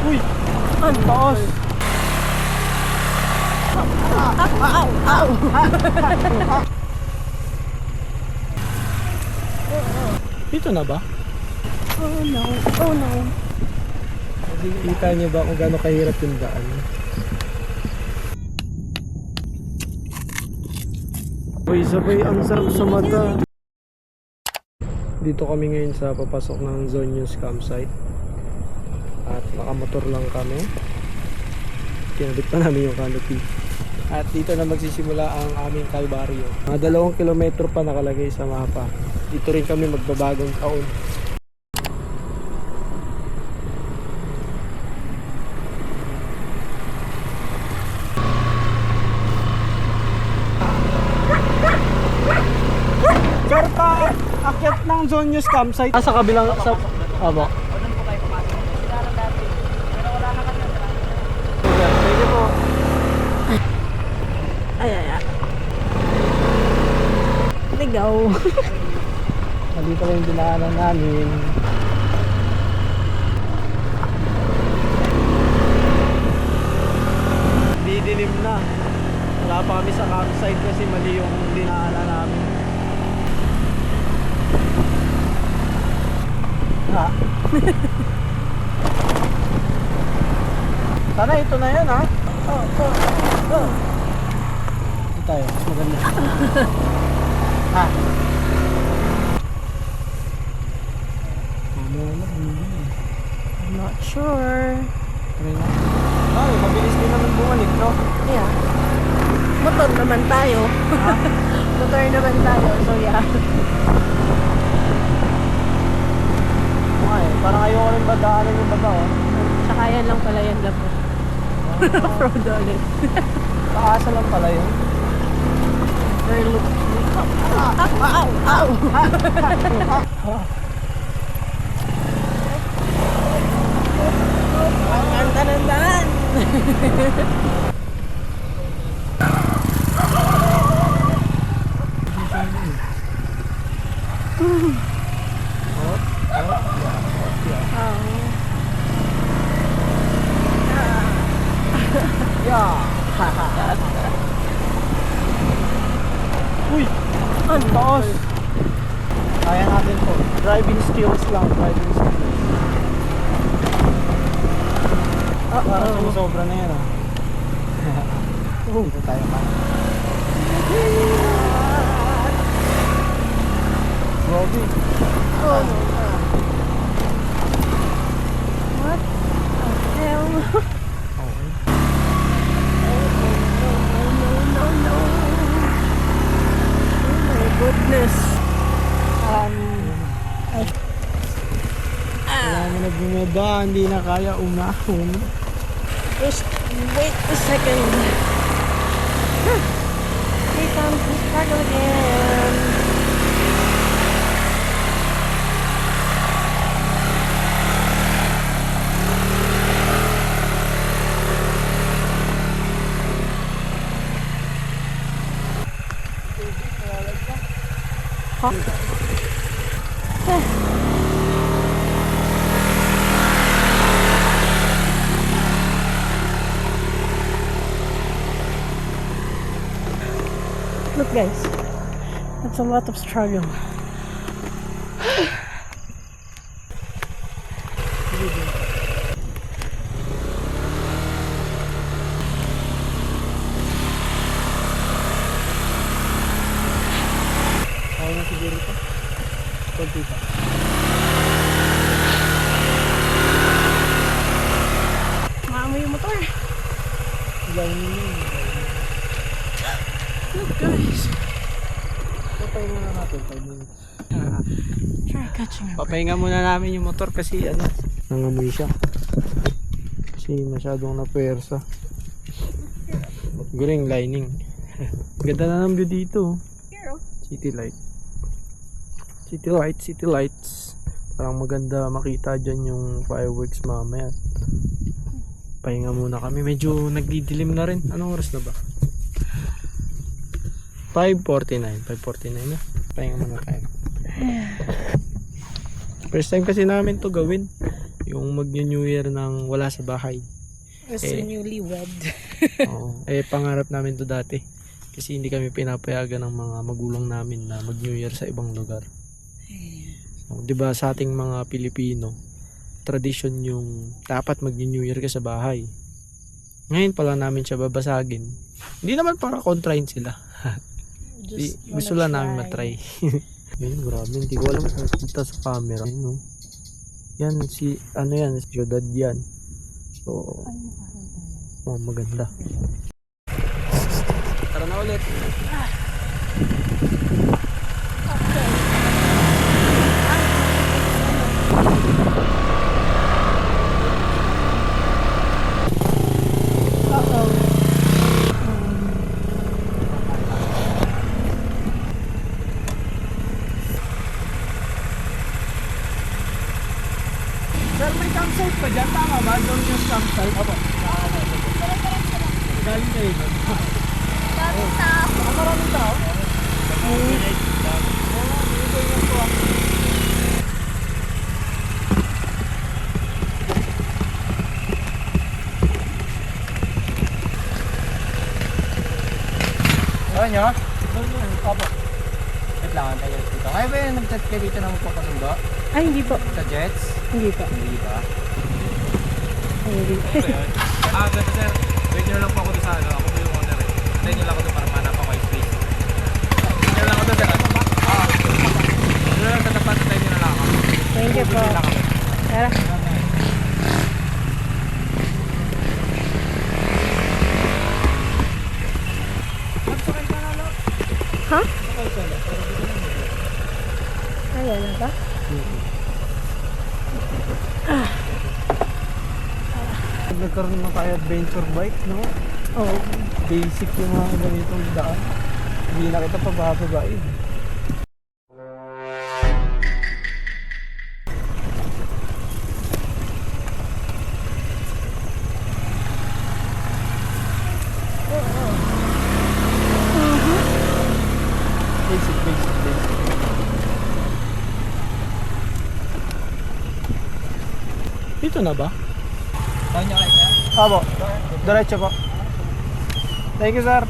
Uy! Ang taas! Dito na ba? Oh no, oh no. Kita niyo ba kung gaano kahirap yung daan? Uy, sabay ang sarap sa mata. Dito kami ngayon sa papasok ng Zone News campsite. At nakamotor lang kami. Kinabit pa namin yung canopy. At dito na magsisimula ang aming kalbaryo. Mga 2 kilometro pa nakalagay sa mapa. Dito rin kami magbabagong taon. Sir, akyat ng Zone News campsite. Sa kabilang sa abo. Pwede po. Ay. Ligaw. Nandito pa yung dinaanan namin. Didilim na. Wala pa kami sa campsite kasi mali yung dinaanan namin. Ha? Sana ito na yan ha? Oh. Ito tayo, mas maganda. Ha? I'm not sure. Ay, mabilis din naman bumalik, no? Yeah. Motor naman tayo. Motor naman tayo, so yeah. Okay, parang ayoko rin ba daanan yung baba, oh? Tsaka yan lang pala yan labo. Road ulit. Paasa lang pala yun. Very look. Ow! Ang ganda ng daan. Uy! Ang taas! Kaya natin to. Driving skills lang. Driving skills. Parang sumusobra na yan, ah. Dito tayo pa. Grabe. Oh no. What the hell? Okay. No. Oh my goodness. Kaya mo na bumaba, hindi na kaya umahon. Just wait a second. Here comes the struggle again. Look guys, that's a lot of struggle. Kaya na siguro ito. Kunti pa. Maamoy yung motor. Gawin nyo yun. Look guys. Papahinga muna natin 5 minutes. Try catching up. Papahinga muna namin yung motor kasi ano, nangamoy siya. Kasi masyadong napuwersa. Guling lining. Ganda na ng view dito. Here, City light. City lights. Parang maganda makita dyan yung fireworks mamaya. Pahinga muna kami. Medyo nagdidilim na rin. Anong oras na ba? 5:49 na. Pahinga muna tayo. First time kasi namin to gawin. Yung mag-New Year nang wala sa bahay. As newlywed. Oo. Pangarap namin to dati. Kasi hindi kami pinapayagan ng mga magulang namin na mag-New Year sa ibang lugar. So, 'di ba sa ating mga Pilipino, tradition yung dapat mag-New Year ka sa bahay. Ngayon pala namin siya babasagin. Hindi naman para kontrahin sila. Gusto lang namin matry. Ayun, grabe. Hindi ko alam kung kita sa camera. Ayun, no? Yan, yan, syudad yan. So, maganda. Tara na ulit. Sir, may campsite pa dyan. Tama ba? Doon yung campsite. Opo. Galing kayo doon. Daming tao. Maraming tao? Ano nyo? Opo. Wait lang, tayo dito. Kaya ba yung nag-chat kayo dito na magpapasundo? Ay, hindi po. Sa Jets? Hindi po. Hindi ba? Hindi. Ganito sir. Wait nyo lang po ako doon sa ano. Ako po yung owner eh. Hintayin nyo lang ako doon para manap ako yung space. Hintayin nyo lang ako doon sir. Doon lang sa tapat. Hintayin nyo na lang ako. Thank you po. Hintayin lang ako. Tara. Ha? Ayan na ba? Nagkaroon na tayo adventure bike, no? Oo. Basic yung mga ganitong daan. Hindi na kita pabababain. Basic. Dito na ba? Saan nyo kayo sir? Opo. Diretso po. Thank you, sir.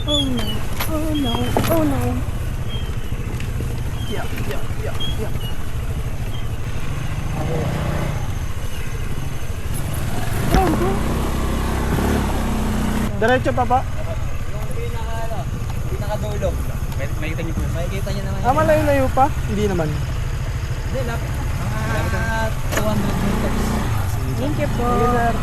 Oh no. Oh no. Oh no. Yeah. Diretso pa pa. Yung pinaka-dulo. Makikita nyo po. Makikita nyo naman. Malayo-layo pa? Hindi naman. Hindi, lapit na. Mga 200 meters. Thank you po. Sige, sir.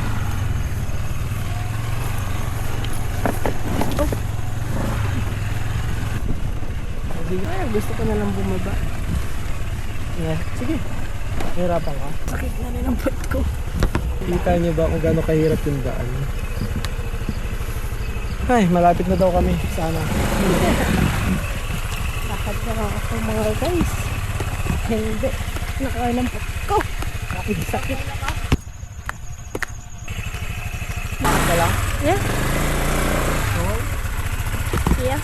Ay, gusto ko na lang bumaba. Yeah. Sige. Hirapan ka. Sakit na rin ang butt ko. Kita niyo ba kung gaano kahirap yung daan? Ay, malapit na daw kami. Sana. Lakad na lang ako mga guys. Hindi. Nakain ang butt ko. Sakit. Ka lang? Yeah. Yeah.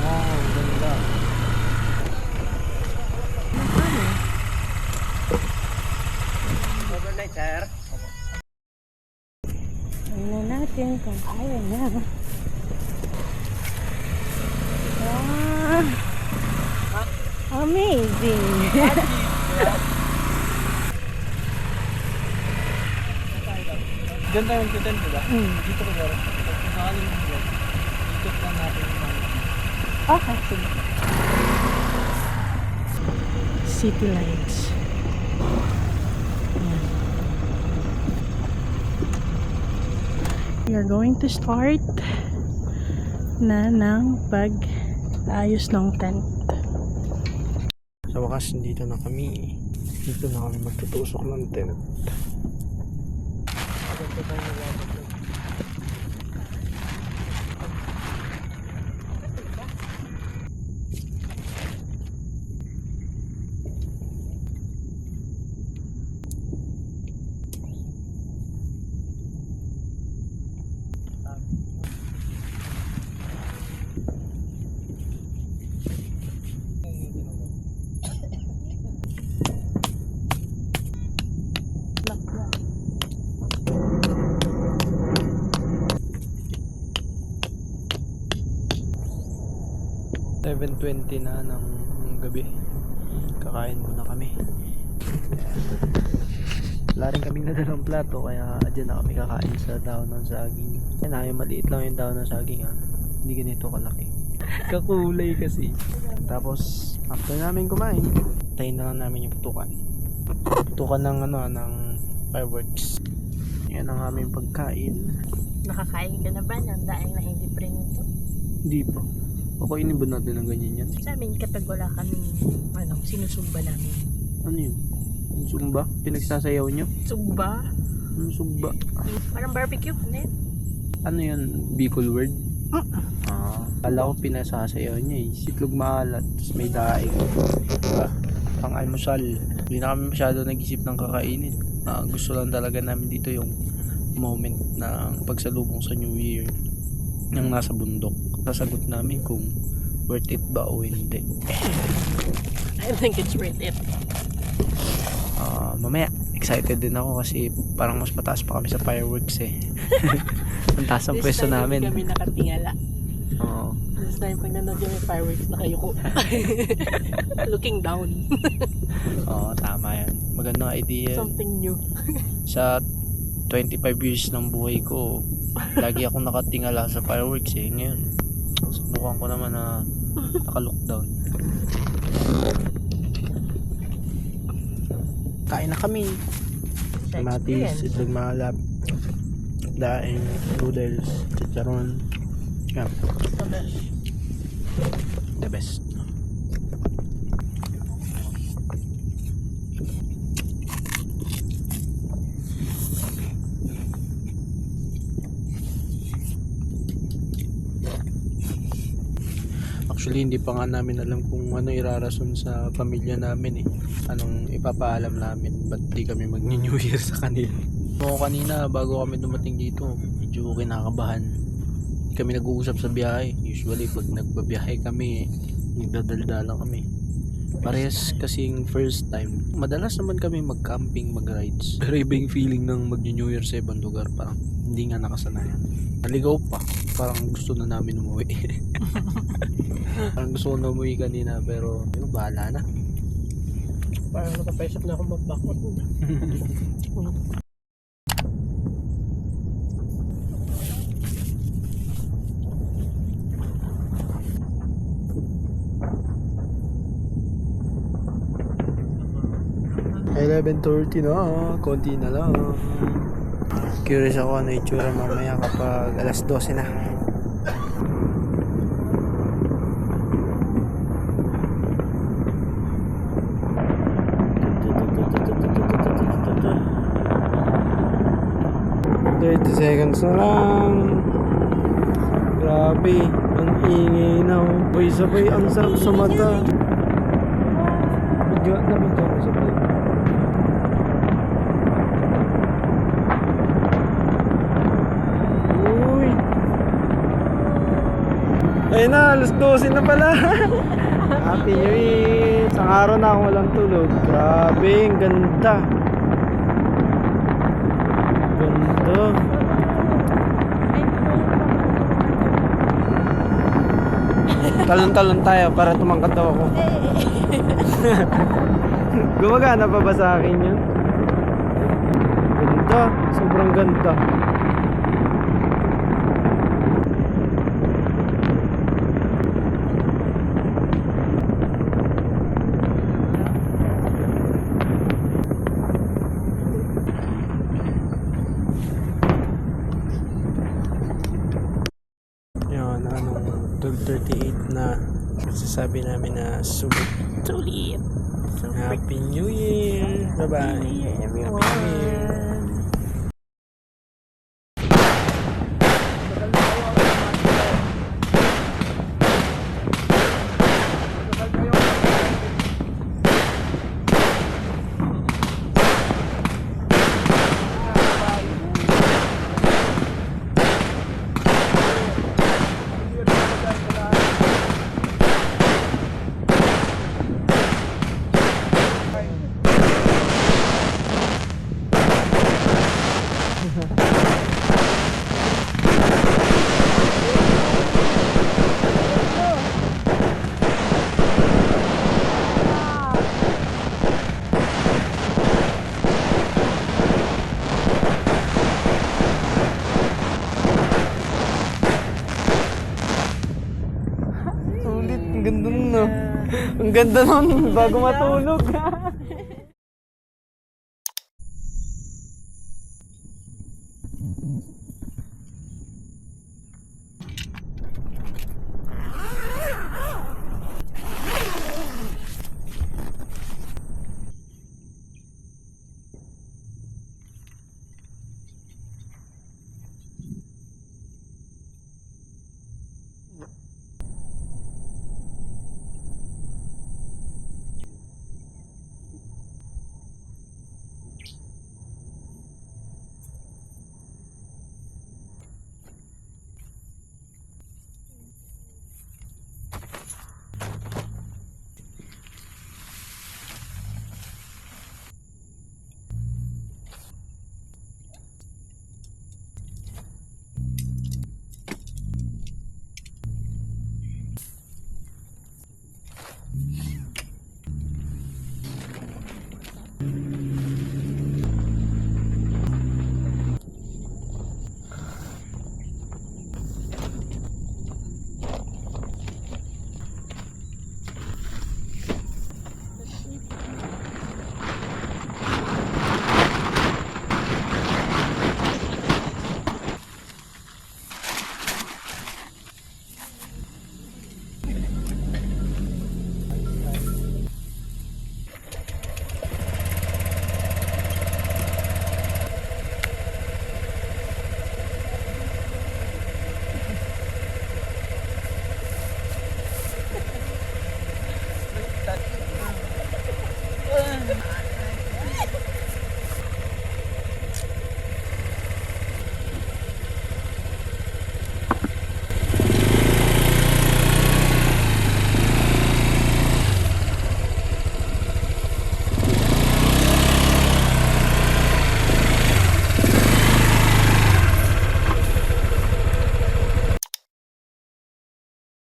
Wow, ganda. Overnight sir. Tingnan natin kung kaya na. Wow. Amazing. Ganda yung titan ko ba? Dito ko ba? Kung sakaling mo ba? Ikot lang natin yung mga. Okay, sige. City lights. Ayan. We are going to start na ng pag-ayos ng tent. Sa wakas, dito na kami. Dito na kami magtutusok ng tent. 7:20 na ng gabi. Kakain muna kami. Wala rin kaming nadalang plato, kaya dyan na kami kakain sa daon ng saging. Yan na, yung maliit lang yung daon ng saging ha. Hindi ganito kalaki. Kakulay kasi. Tapos after namin kumain, tayin na lang namin yung putukan. Putukan ng ng fireworks. Yan ang aming pagkain. Nakakain ka na ba ng daing na hindi prinito? Hindi pa. Pakainin ba natin ng ganyan yan? Sa amin, kapag wala kaming sinusugba namin. Ano yun? Yung sumba? Pinagsasayaw nyo? Sugba? Ano sumba? Parang barbecue, hindi? Ano yun? Bicol word? Kala ko pinasasayaw niya eh. Sitlog maalat, tapos may daing. Diba? Pang almusal. Hindi na kami masyado nag-isip ng kakainin. Gusto lang talaga namin dito yung moment ng pagsalubong sa New Year. Yung nasa bundok. Sasagot namin kung worth it ba o hindi. I think it's worth it. Mamaya, excited din ako kasi parang mas mataas pa kami sa fireworks eh. Ang taas ang pwesto namin. This time kami nakatingala. Oo. This time pag nanood yung fireworks, nakayuko. Looking down. Oo, tama yan. Magandang idea. Something new. Sa 25 years ng buhay ko, lagi akong nakatingala sa fireworks eh. Ngayon, subukan ko naman na naka-lockdown. Kain na kami. Kamatis, itlog malap, daing, noodles, chicharon. Yeah. The best. Actually, hindi pa nga namin alam kung ano irarason sa pamilya namin eh. Anong ipapaalam namin, ba't di kami mag-New Year sa kanila. So, kanina, bago kami dumating dito, medyo kinakabahan. Hindi kami nag-uusap sa biyahe. Usually, pag nagbabiyahe kami, nagdadaldalan kami. Parehas kasing first time. Madalas naman kami mag-camping, mag-rides. Pero iba yung feeling ng mag-New Year sa ibang lugar. Parang hindi nga nakasanayan. Naligaw pa. Parang gusto na namin umuwi. Parang gusto ko na umuwi kanina pero bahala na. Parang nakapaisip na akong mag-backward. Ay, 11:30 na, konti na lang. Curious ako ano itsura mamaya kapag alas 12 na. Seconds na lang. Grabe, ang ingay na oh. Uy, sabay ang sarap sa mata. Bigyan na bigyan ko sabay. Uy. Ayun na, alas 12 na pala. Happy New Year. Isang araw na akong walang tulog. Grabe, ang ganda. Ganda. Talon-talon tayo para tumangkat daw ako. Gumagana pa ba sa akin yun? Ganda, sobrang ganda. Yun, 12:38 na. Sasabi namin na sulit. Sulit. Happy New Year! Bye-bye! Happy New Year, everyone! ganda nun no. Ang ganda nun bago matulog.